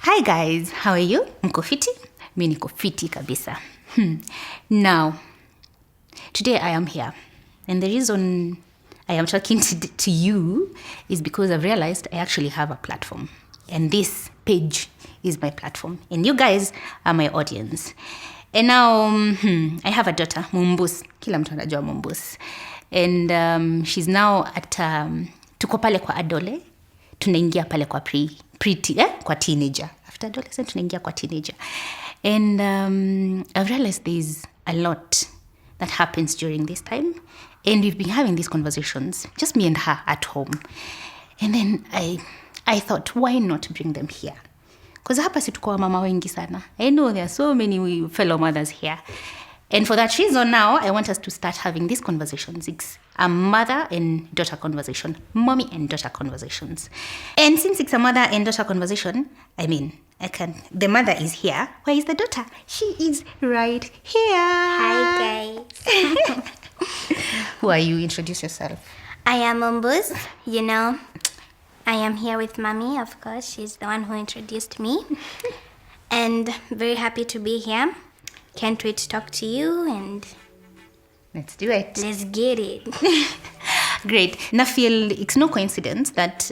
Hi guys, how are you? Mko fiti? Mi niko fiti kabisa. Now, today I am here. And the reason I am talking to you is because I've realized I actually have a platform. And this page is my platform. And you guys are my audience. And now, I have a daughter, Mumbus. Kila mtu anajua Mumbus. And she's now at, tuko pale kwa adole. Tunaingia pale kwa kwa teenager. After adolescent, tunaingia kwa teenager. And I've realized there's a lot that happens during this time. And we've been having these conversations, just me and her at home. And then I thought, why not bring them here? Because hapa si tuko mama wengi sana. I know there are so many fellow mothers here. And for that reason now, I want us to start having these conversations. It's a mother and daughter conversation. Mommy and daughter conversations. And since it's a mother and daughter conversation, the mother is here. Where is the daughter? She is right here. Hi, guys. Who are you? Introduce yourself. I am Mumbus. I am here with Mommy, of course. She's the one who introduced me. And very happy to be here. Can't wait to talk to you and... Let's do it. Let's get it. Great. I feel it's no coincidence that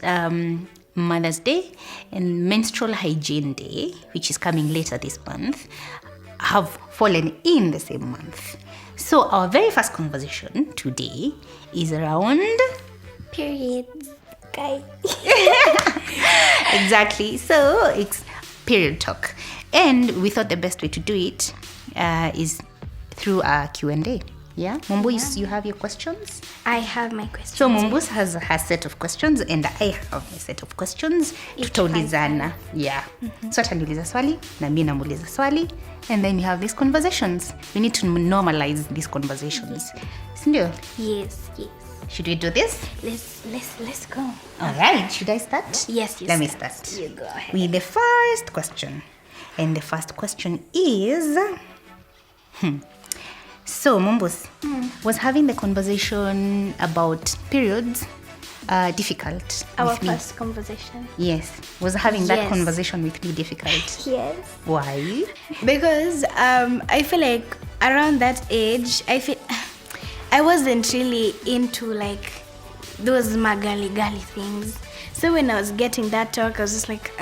Mother's Day and Menstrual Hygiene Day, which is coming later this month, have fallen in the same month. So our very first conversation today is around... periods, guys. Exactly. So it's period talk. And we thought the best way to do it is through a Q&A. Yeah? Mumbus, you have your questions? I have my questions. So Mumbus has her set of questions and I have my set of questions. Tutaulizana. Yeah. So ataniuliza swali na mimi namuuliza swali and then we have these conversations. We need to normalize these conversations. Sindio? Yes. Should we do this? Let's go. All right. Should I start? Yes, Let me start. You go ahead. With the first question. And the first question is... So, Mumbus, was having the conversation about periods difficult Our with me? first conversation. Yes. Was having that Yes. conversation with me difficult? Yes. Why? Because I feel like around that age, I wasn't really into like those magali things. So when I was getting that talk, I was just like,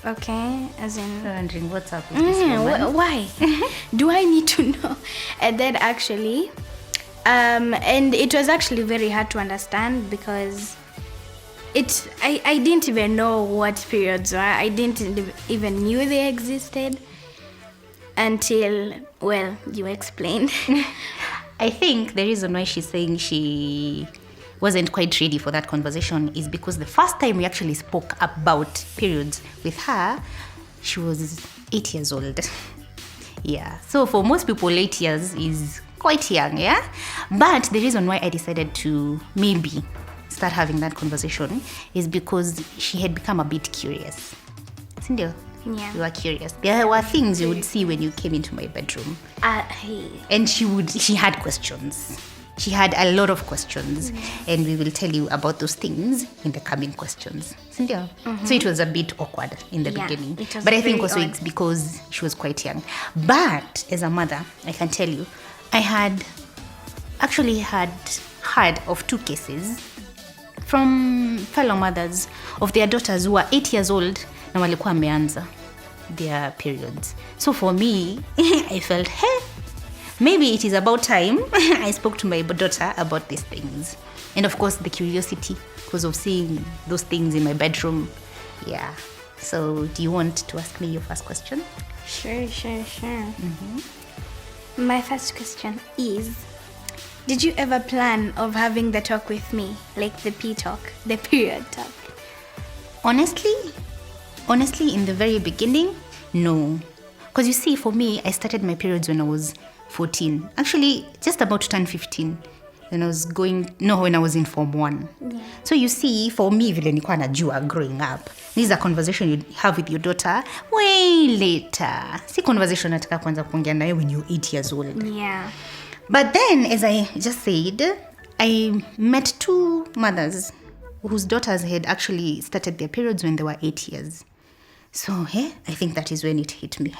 okay, as in... Wondering what's up with this woman? Why? Do I need to know? And then actually, and it was actually very hard to understand because I didn't even know what periods were. I didn't even knew they existed until, well, you explained. I think the reason why she's saying she wasn't quite ready for that conversation is because the first time we actually spoke about periods with her, she was 8 years old. Yeah. So for most people, 8 years is quite young, yeah? But the reason why I decided to maybe start having that conversation is because she had become a bit curious. Sindio? Yeah. You were curious. There were things you would see when you came into my bedroom. And she had questions. She had a lot of questions, and we will tell you about those things in the coming questions. Sindio? So it was a bit awkward in the beginning. But I think also it's because she was quite young. But as a mother, I can tell you, I had actually heard of 2 cases from fellow mothers of their daughters who were 8 years old na walikuwa wameanza their periods. So for me, I felt, hey, maybe it is about time I spoke to my daughter about these things. And of course, the curiosity because of seeing those things in my bedroom. Yeah. So do you want to ask me your first question? Sure. My first question is, did you ever plan of having the talk with me? Like the P-talk, the period talk? Honestly, in the very beginning, no. Because you see, for me, I started my periods when I was 14. Actually, just about to turn 15. When I was in Form 1. Yeah. So you see, for me, vile nilikuwa najua growing up, this is a conversation you have with your daughter way later. Si conversation nataka kwanza kuongea nawe when you're 8 years old. Yeah. But then, as I just said, I met 2 mothers whose daughters had actually started their periods when they were 8 years. So, I think that is when it hit me.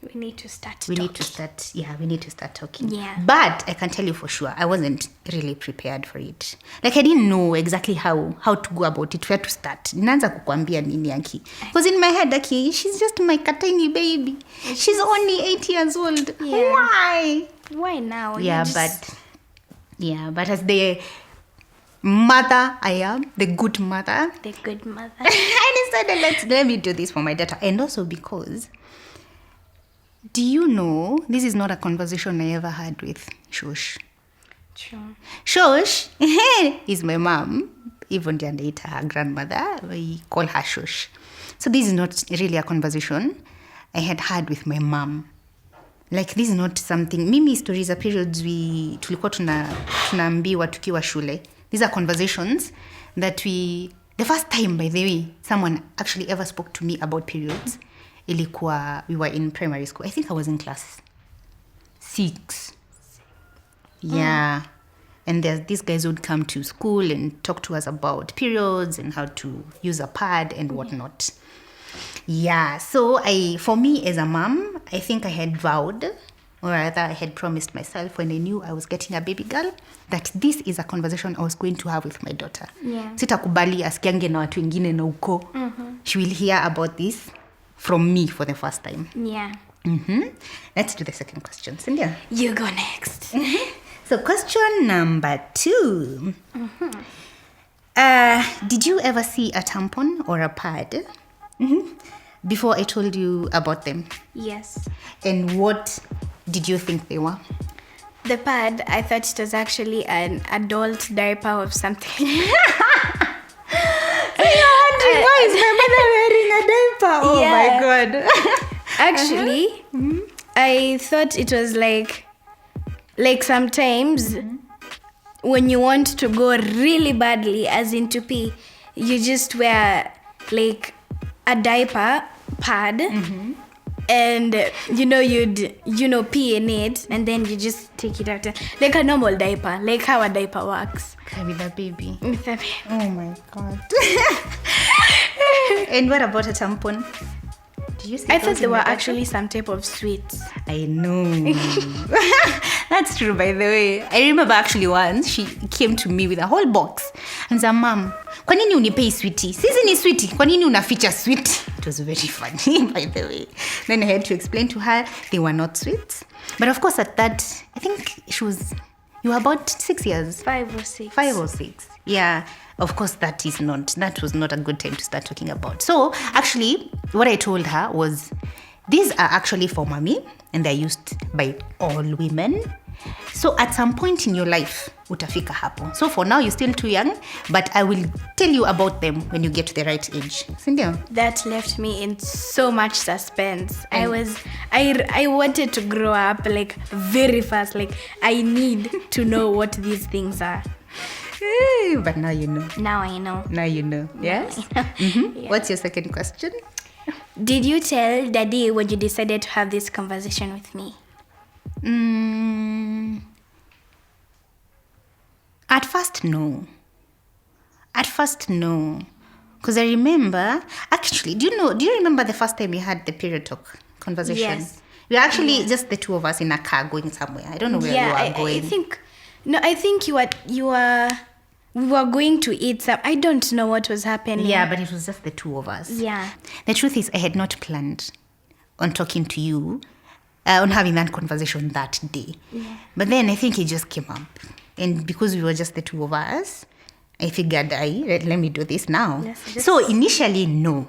We need to start We talking. need to start talking. Yeah. But I can tell you for sure, I wasn't really prepared for it. Like, I didn't know exactly how to go about it, where to start. Ninaanza kukwambia nini Aki. Because in my head, Aki, she's just my tiny baby. She's only 8 years old. Yeah. Why now? Yeah, but as the mother I am, the good mother, The good mother. I decided let me do this for my daughter. And also because, do you know, this is not a conversation I ever had with Shush. True. Shush is my mom, even later her grandmother. We call her Shush. So this is not really a conversation I had with my mom. Like, this is not something, mimi stories are periods tulikuwa tunaambiwa tukiwa shule. These are conversations that the first time, by the way, someone actually ever spoke to me about periods, ilikuwa, we were in primary school. I think I was in class 6. Yeah. And these guys would come to school and talk to us about periods and how to use a pad and whatnot. Yeah, so for me as a mom, I think I had vowed, or rather I had promised myself when I knew I was getting a baby girl, that this is a conversation I was going to have with my daughter. Yeah. Sitakubali asikiange na watu wengine na uko. She will hear about this from me for the first time. Yeah. Let's do the second question, Cynthia. You go next. So question number 2. Did you ever see a tampon or a pad before I told you about them? Yes. And what did you think they were? The pad, I thought it was actually an adult diaper of something. Why is my mother wearing a diaper? Oh my God. Actually, I thought it was like sometimes when you want to go really badly, as in to pee, you just wear like a diaper pad, and you'd pee in it, and then you just take it out like a normal diaper, like how a diaper works. With a baby. With a baby. Oh my God. And what about a tampon? Did you see I thought those they in were the bottle? actually some type of sweets. I know. That's true, by the way. I remember actually once she came to me with a whole box and said, Mom, kwa nini unipei sweetie? Sisi ni sweetie. Kwa nini unaficha sweet? It was very funny, by the way. Then I had to explain to her they were not sweets. But of course at that, I think you were about 6 years. 5 or 6. 5 or 6. Yeah. Of course, that was not a good time to start talking about. So, actually, what I told her was, these are actually for mommy, and they're used by all women. So, at some point in your life, utafika hapo. So, for now, you're still too young, but I will tell you about them when you get to the right age. Cynthia? That left me in so much suspense. I wanted to grow up like very fast. Like, I need to know what these things are. But now you know. Now I know. Now you know. Yes? Yeah. What's your second question? Did you tell Daddy when you decided to have this conversation with me? At first, no. Because I remember, actually, do you remember the first time we had the period talk conversation? Yes. We were actually just the two of us in a car going somewhere. I don't know where we were going. I think we were going to eat some. I don't know what was happening. Yeah, but it was just the two of us. Yeah. The truth is, I had not planned on talking to you, on having that conversation that day. Yeah. But then I think it just came up. And because we were just the two of us, I figured, let me do this now. Yes, so initially, no.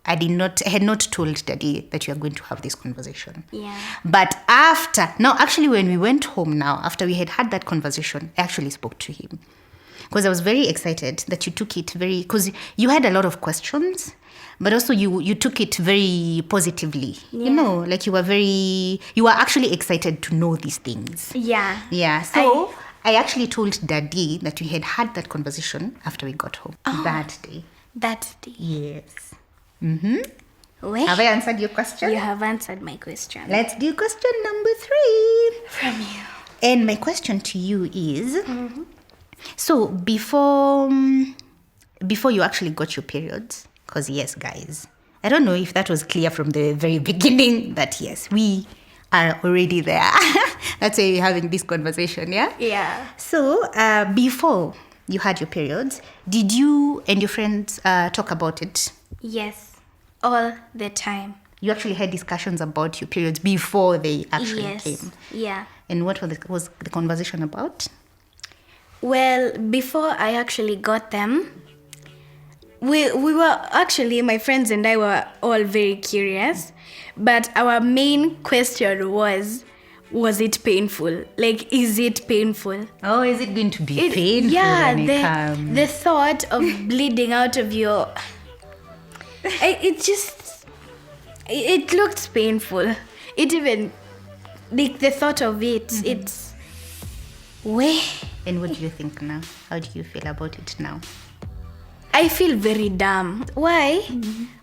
I had not told Daddy that you are going to have this conversation. Yeah. But actually when we went home now, after we had that conversation, I actually spoke to him. Because I was very excited that you took it because you had a lot of questions, but also you took it very positively. Yeah. Like you were actually excited to know these things. Yeah. Yeah. So I actually told Daddy that we had that conversation after we got home. That day. That day. Yes. Wait. Have I answered your question? You have answered my question. Let's do question number 3. From you. And my question to you is, so before you actually got your periods, because yes, guys, I don't know if that was clear from the very beginning that yes, we are already there. That's why we're having this conversation, yeah? Yeah. So before you had your periods, did you and your friends talk about it? Yes, all the time. You actually had discussions about your periods before they actually came? Yeah. And what was the conversation about? Well, before I actually got them, we were actually, my friends and I were all very curious, but our main question was it painful? Like, is it painful? Oh, is it going to be painful? Yeah, when it comes? the thought of bleeding out of your... It looked painful. It even... Like, the thought of it, it's... Way... And what do you think now? How do you feel about it now? I feel very dumb. Why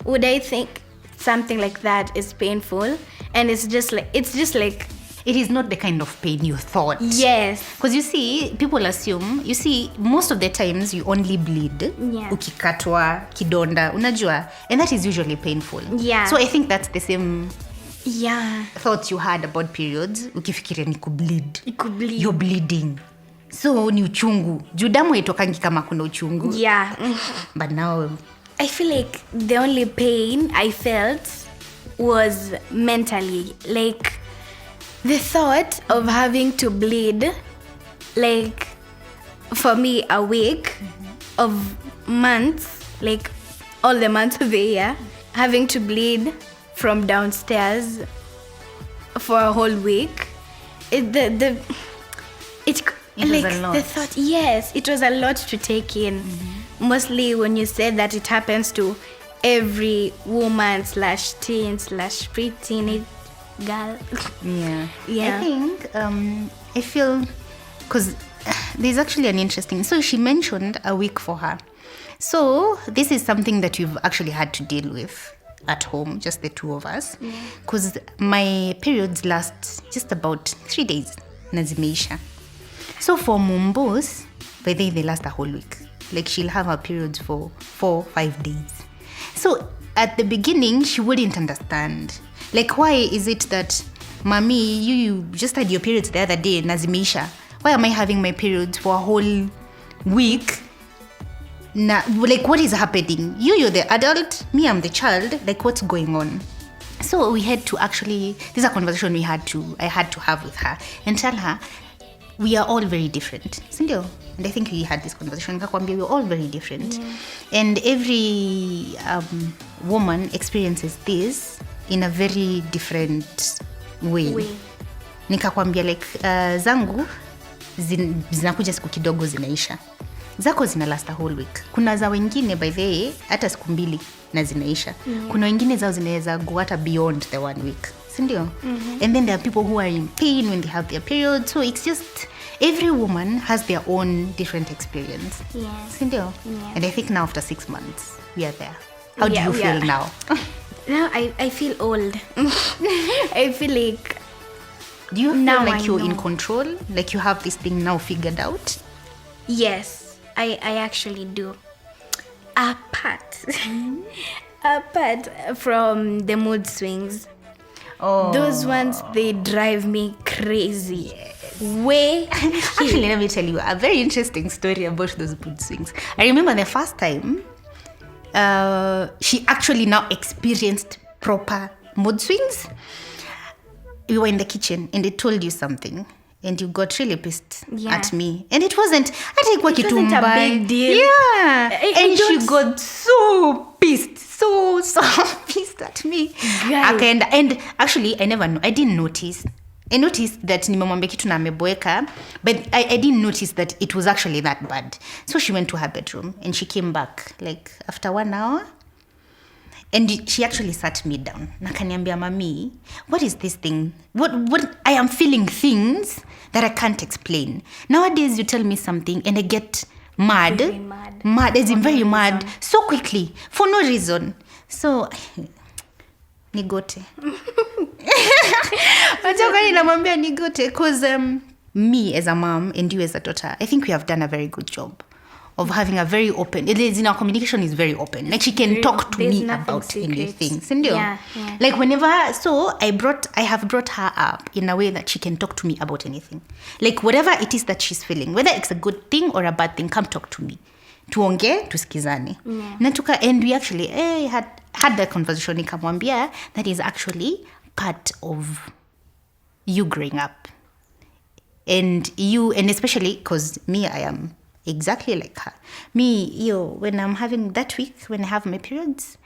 would I think something like that is painful? And it's just like it is not the kind of pain you thought. Yes. Because you see, people assume, most of the times you only bleed. Yeah. Ukikatwa, kidonda, unajua. And that is usually painful. Yeah. So I think that's the same thoughts you had about periods. Ukifikiria ni kubleed. You're bleeding. So ni uchungu. Juu damu haitokangi kama kuna uchungu. Yeah. But now I feel like the only pain I felt was mentally. Like the thought of having to bleed, like for me a week of months, like all the months of the year, having to bleed from downstairs for a whole week. It was a lot. The thought, yes, it was a lot to take in. Mostly when you said that it happens to every woman / teen / preteen girl. Yeah. Yeah. I think, I feel, because there's actually an interesting, so she mentioned a week for her. So this is something that we've actually had to deal with at home, just the two of us. Because my periods last just about 3 days. Nazimeisha. So for Mumbus, by then they last a whole week. Like she'll have her periods for 4-5 days. So at the beginning, she wouldn't understand. Like, why is it that, Mommy, you just had your periods the other day, Nazimeisha? Why am I having my periods for a whole week? Like, what is happening? You're the adult, me, I'm the child. Like, what's going on? So we had to actually, this is a conversation I had to have with her and tell her, we are all very different. Sindio? And I think we had this conversation. We're all very different. And every woman experiences this in a very different way. Nikakwambia like zangu zinakuja siku kidogo zinaisha. Zako zina last a whole week. Kuna za wengine by the way hata siku 2 na zinaisha. Kuna wengine zao zinaweza go hata beyond the 1 week. Sindio? And then there are people who are in pain when they have their period. So it's just every woman has their own different experience. Yes. Sindio? Yeah. And I think now after 6 months we are there. How do you feel now? Now I feel old. I feel like... Do you feel like you're in control? Like you have this thing now figured out? Yes, I actually do. Apart from the mood swings. Oh. Those ones, they drive me crazy. Yes. Way. Actually, let me tell you a very interesting story about those mood swings. I remember the first time she actually now experienced proper mood swings. We were in the kitchen and they told you something and you got really pissed at me. And it wasn't a big deal. Yeah. And she got so pissed. So pissed at me. Okay, and actually, I didn't notice. I noticed that nimemwambia kitu na ameboeka, but I didn't notice that it was actually that bad. So she went to her bedroom and she came back like after 1 hour. And she actually sat me down. Nakaniambia, Mami, what is this thing? What I am feeling things that I can't explain. Nowadays you tell me something and I get mad. Very mad. Mad, as in very mad. So quickly. For no reason. So nigote. Namwambia nigote. Because me as a mom and you as a daughter, I think we have done a very good job of having a very open, it is in our communication is very open. Like she can talk to me about secret. anything. Yeah. Like whenever, so I have brought her up in a way that she can talk to me about anything. Like whatever it is that she's feeling, whether it's a good thing or a bad thing, come talk to me. Tuonge, tusikizane. And we actually had that conversation. Nikamwambia, that is actually part of you growing up. And especially because me, I am exactly like her. Me, when I'm having that week, when I have my periods,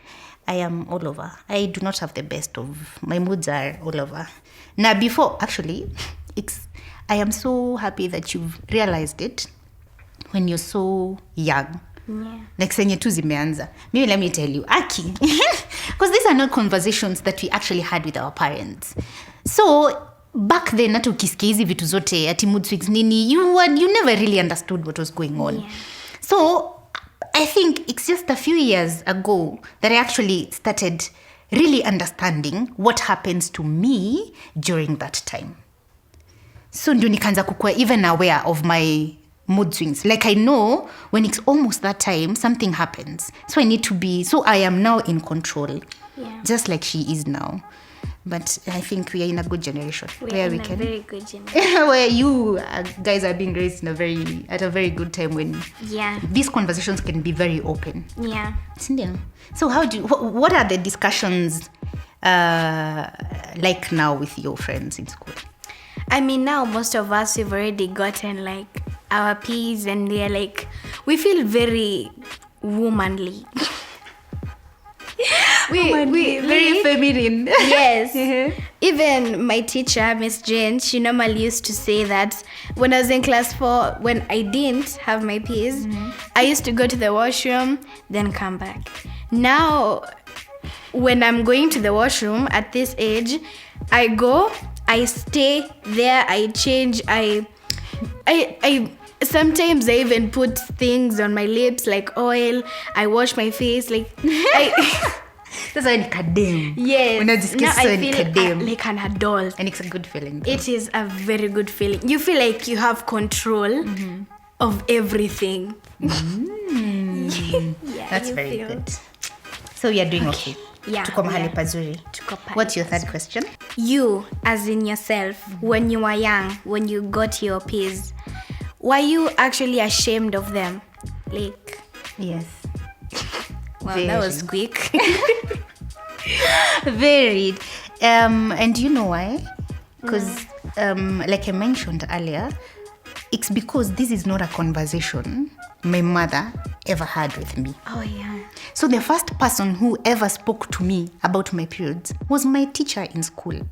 I am all over. I do not have the best of, my moods are all over. Now before, actually, I am so happy that you've realized it when you're so young. Yeah. Like senye tu zimeanza. Maybe let me tell you, Aki. Because these are not conversations that we actually had with our parents. So back then, hata ukisikia hizi vitu zote ati mood swings nini, you never really understood what was going on. Yeah. So I think it's just a few years ago that I actually started really understanding what happens to me during that time. So ndio nikaanza kukua even aware of my mood swings. Like I know when it's almost that time, something happens. So I am now in control. Yeah. Just like she is now. But I think we are in a good generation. We're in a very good generation. Where you guys are being raised at a very good time when these conversations can be very open. Yeah. So what are the discussions like now with your friends in school? I mean, now most of us, we've already gotten like our P's and they're like, we feel very womanly. we very feminine. Yes. Even my teacher, Miss Jane, she normally used to say that when I was in class 4, when I didn't have my P's, I used to go to the washroom, then come back. Now, when I'm going to the washroom at this age, I go, I stay there, I change, I sometimes I even put things on my lips like oil. I wash my face like That's why kadem. Yes. Now I feel like an adult. And it's a good feeling. Though. It is a very good feeling. You feel like you have control of everything. That's very good. So we are doing okay. Yeah. Tuko mahali pazuri. What's your third question? You, as in yourself, when you were young, when you got your P's, were you actually ashamed of them? Like, yes. Well, that was quick. Varied. And you know why? Because, like I mentioned earlier, it's because this is not a conversation my mother ever had with me. Oh, yeah. So the first person who ever spoke to me about my periods was my teacher in school.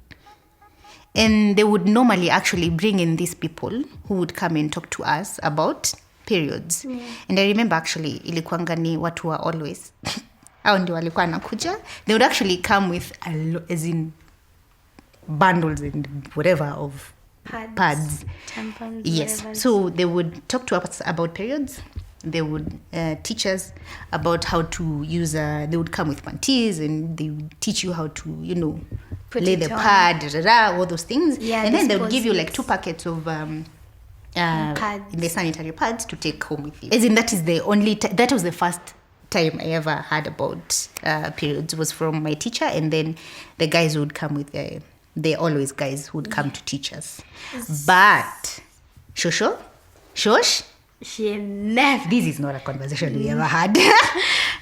And they would normally actually bring in these people who would come and talk to us about periods. Yeah. And I remember actually, ilikuanga ni watu wa always. Hao ndio walikuwa nakuja. They would actually come with as in bundles and whatever of pads. Tampons. Yes. Whatever. So they would talk to us about periods. They would teach us about how to use, they would come with panties and they would teach you how to, lay the pad, all those things. Yeah, and then they would give you like 2 packets of pads. The sanitary pads to take home with you. As in, that is the only, that was the first time I ever heard about periods was from my teacher, and then the guys would come with the always guys would come to teach us. But, Shosh? She never. This is not a conversation we ever had.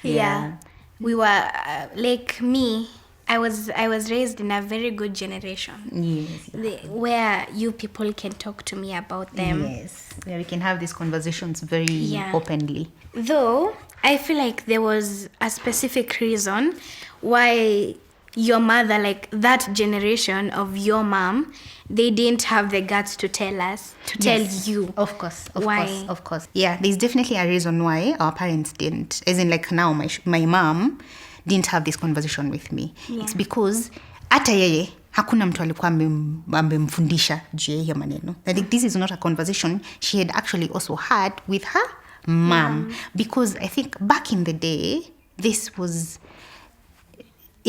Yeah. We were, like me, I was raised in a very good generation. Yes. Where you people can talk to me about them. Yes. Where we can have these conversations very openly. Though, I feel like there was a specific reason why your mother, like that generation of your mom, they didn't have the guts to tell us, tell you. Of course. Why? Of course. Yeah, there's definitely a reason why our parents didn't. As in, like now, my mom didn't have this conversation with me. Yeah. It's because hata yeye hakuna mtu alikuwa amemfundisha juu ya hiyo maneno. Like, this is not a conversation she had actually also had with her mom. Because I think back in the day, this was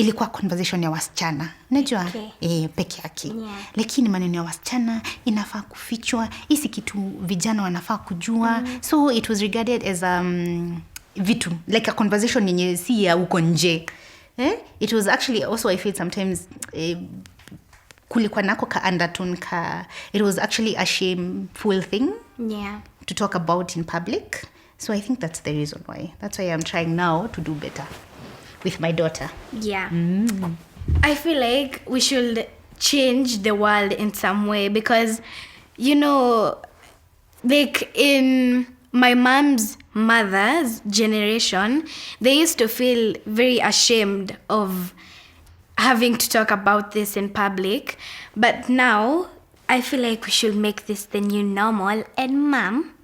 ilikuwa conversation ya wasichana unajua peke yake lakini maneno ya wasichana inafaa kufichwa hisi kitu vijana wanafaa kujua so it was regarded as vitu like a conversation yenye si ya uko nje it was actually also I feel sometimes kulikuwa nako ka undertone it was actually a shameful thing to talk about in public. So I think that's the reason why. That's why I'm trying now to do better with my daughter. Yeah. I feel like we should change the world in some way because, you know, like in my mom's mother's generation, they used to feel very ashamed of having to talk about this in public. But now, I feel like we should make this the new normal. And Mom,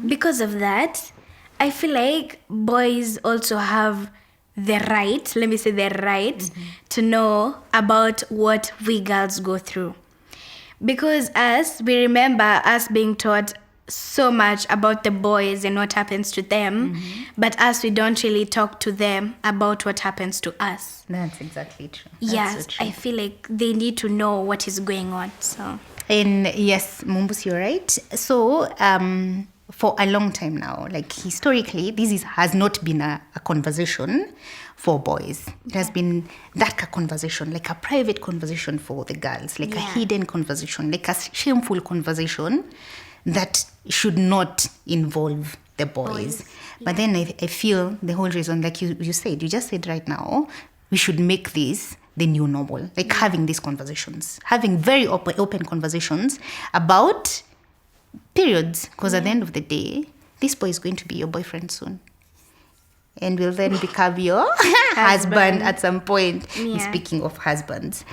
because of that, I feel like boys also have the right, to know about what we girls go through. Because we remember us being taught so much about the boys and what happens to them, but we don't really talk to them about what happens to us. That's exactly true. Yes, so true. I feel like they need to know what is going on. So. And yes, Mumbus, you're right. So, for a long time now, like historically, has not been a conversation for boys. It has been that conversation, like a private conversation for the girls, like a hidden conversation, like a shameful conversation that should not involve the boys. But then I feel the whole reason, like you just said right now, we should make this the new normal, like having these conversations, having very open conversations about periods, because at the end of the day, this boy is going to be your boyfriend soon and will then become your husband at some point. Speaking of husbands,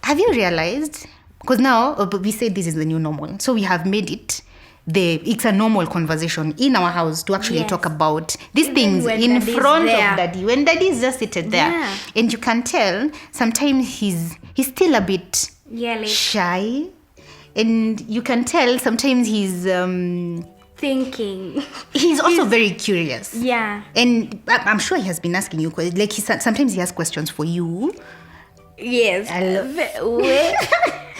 have you realized, because now we say this is the new normal, so we have made it it's a normal conversation in our house to actually talk about these things in front of daddy, when daddy is just seated there. And you can tell sometimes he's still a bit shy, and you can tell sometimes he's thinking. He's also very curious. And I'm sure he has been asking you, like sometimes he has questions for you. Yes.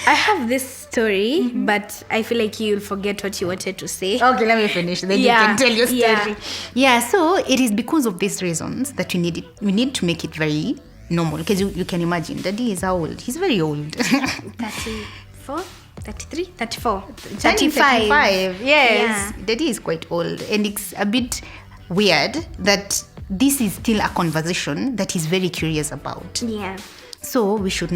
I have this story, but I feel like you'll forget what you wanted to say. Okay, let me finish. Then you can tell your story. So it is because of these reasons that we need to make it very normal. Because you can imagine, daddy is how old? He's very old. 34? 33? 34. 35. Yes. Daddy is quite old. And it's a bit weird that this is still a conversation that he's very curious about. So we should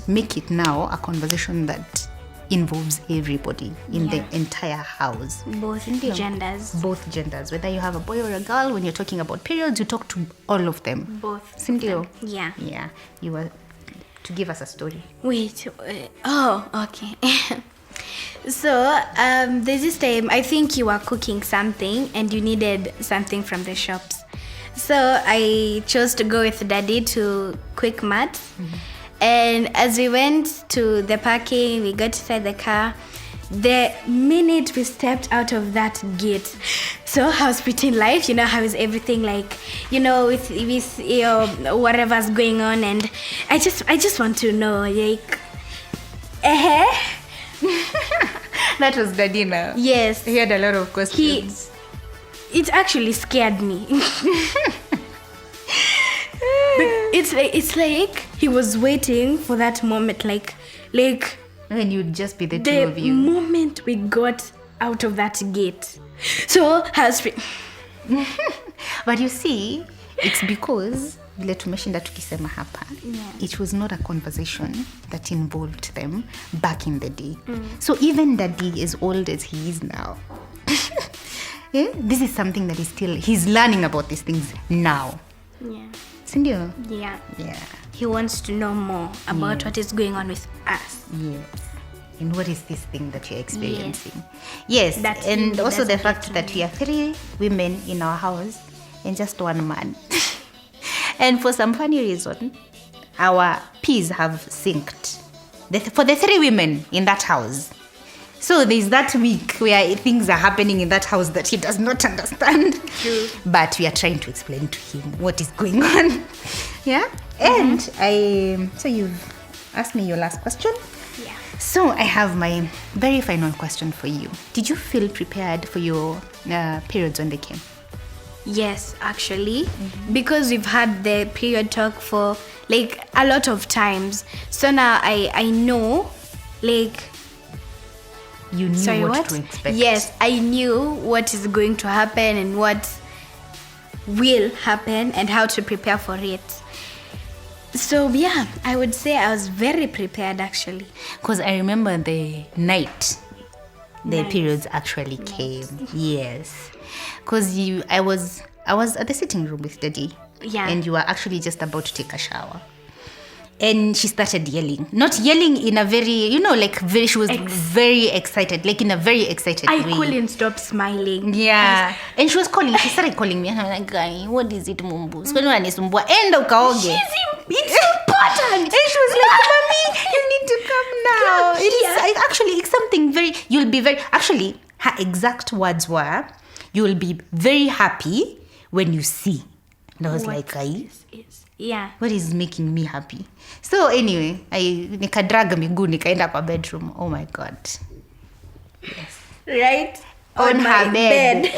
make it now a conversation that involves everybody in the entire house. Both genders. Both genders. Whether you have a boy or a girl, when you're talking about periods, you talk to all of them. Both. Simple. Yeah. You were to give us a story. Wait. Okay. So, there's this time, I think you were cooking something and you needed something from the shops. So I chose to go with daddy to Quick Mart. And as we went to the parking, we got inside the car. The minute we stepped out of that gate, so how's pretty life? You know, how is everything like, you know, with whatever's going on? And I just want to know, like, That was daddy now. Yes. He had a lot of questions. It actually scared me. It's like he was waiting for that moment, like when you'd just be the two of you. The moment we got out of that gate. So but you see, it's because vile tumeshinda tukisema hapa, it was not a conversation that involved them back in the day. So even daddy, as old as he is now, this is something that he's learning about these things now. Sindio? Yeah. He wants to know more about what is going on with us. Yes. And what is this thing that you're experiencing? Yes. And also the fact that we are 3 women in our house and just 1 man. And for some funny reason, our peas have synced. For the 3 women in that house. So there's that week where things are happening in that house that he does not understand. True. But we are trying to explain to him what is going on. Yeah? And so you've asked me your last question. Yeah. So I have my very final question for you. Did you feel prepared for your periods when they came? Yes, actually, because we've had the period talk for like a lot of times. So now I know, like, You knew sorry, what to expect. Yes, I knew what is going to happen and what will happen and how to prepare for it. So yeah, I would say I was very prepared actually. Because I remember the night the periods actually came. Yes. Because I was at the sitting room with Daddy. Yeah. And you were actually just about to take a shower. And she started yelling. Not yelling in a very, she was very excited. Like in a very excited way. I couldn't stop smiling. Yeah. And she started calling me. And I'm like, guy, what is it, Mumbus? Enda ukaoge. It's important. And she was like, Mommy, you need to come now. It's something you'll be very, actually, her exact words were, you will be very happy when you see. And I was like, yeah. What is making me happy? So anyway, nikadraga miguu nikaenda kwa bedroom. Oh my God. Yes. Right? On her bed.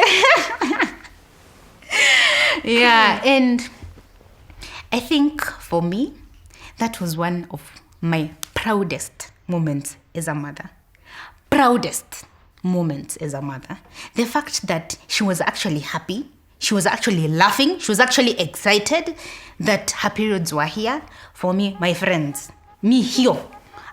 Yeah, and I think for me, that was one of my proudest moments as a mother. Proudest moments as a mother. The fact that she was actually happy, she was actually laughing, she was actually excited that her periods were here. For me, my friends, me here.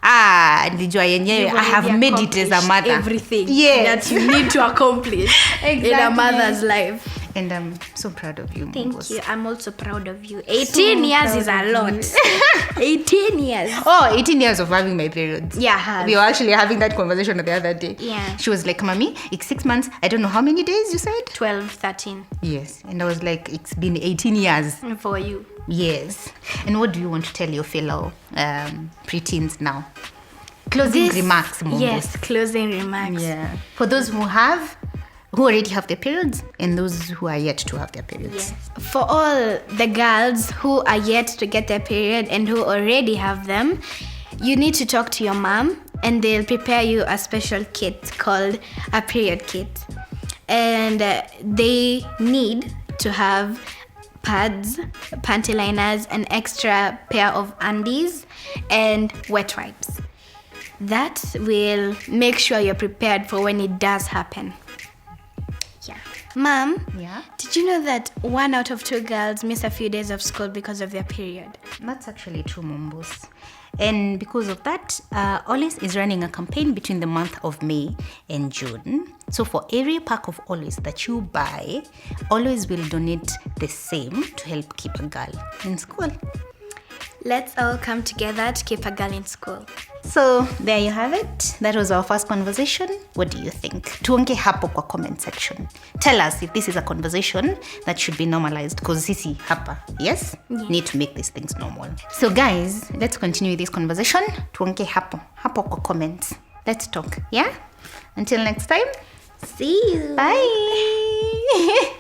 Nilijua yenyewe, I have made it as a mother. Everything yes. that you need to accomplish in a mother's life. And I'm so proud of you, Thank Mumbus. you. I'm also proud of you. 18 years is a lot. 18 years. Oh, 18 years of having my periods. Yeah, we were actually having that conversation the other day. Yeah. She was like, Mommy, it's 6 months. I don't know how many days you said? 12, 13. Yes. And I was like, it's been 18 years. For you. Yes. And what do you want to tell your fellow preteens now? Closing remarks, Mumbus. Yes, closing remarks. Yeah. For those who already have their periods and those who are yet to have their periods. Yes. For all the girls who are yet to get their period and who already have them, you need to talk to your mom and they'll prepare you a special kit called a period kit. And they need to have pads, panty liners, an extra pair of undies, and wet wipes. That will make sure you're prepared for when it does happen. Yeah. Mom, Yeah? did you know that 1 out of 2 girls miss a few days of school because of their period? That's actually true, Mumbus. And because of that, Always is running a campaign between the month of May and June. So for every pack of Always that you buy, Always will donate the same to help keep a girl in school. Let's all come together to keep a girl in school. So there you have it. That was our first conversation. What do you think? Tuonge hapo kwa comment section. Tell us if this is a conversation that should be normalized. Because sisi hapa, yes? Yeah. Need to make these things normal. So guys, let's continue this conversation. Tuonge hapo kwa comments. Let's talk, yeah? Until next time. See you. Bye.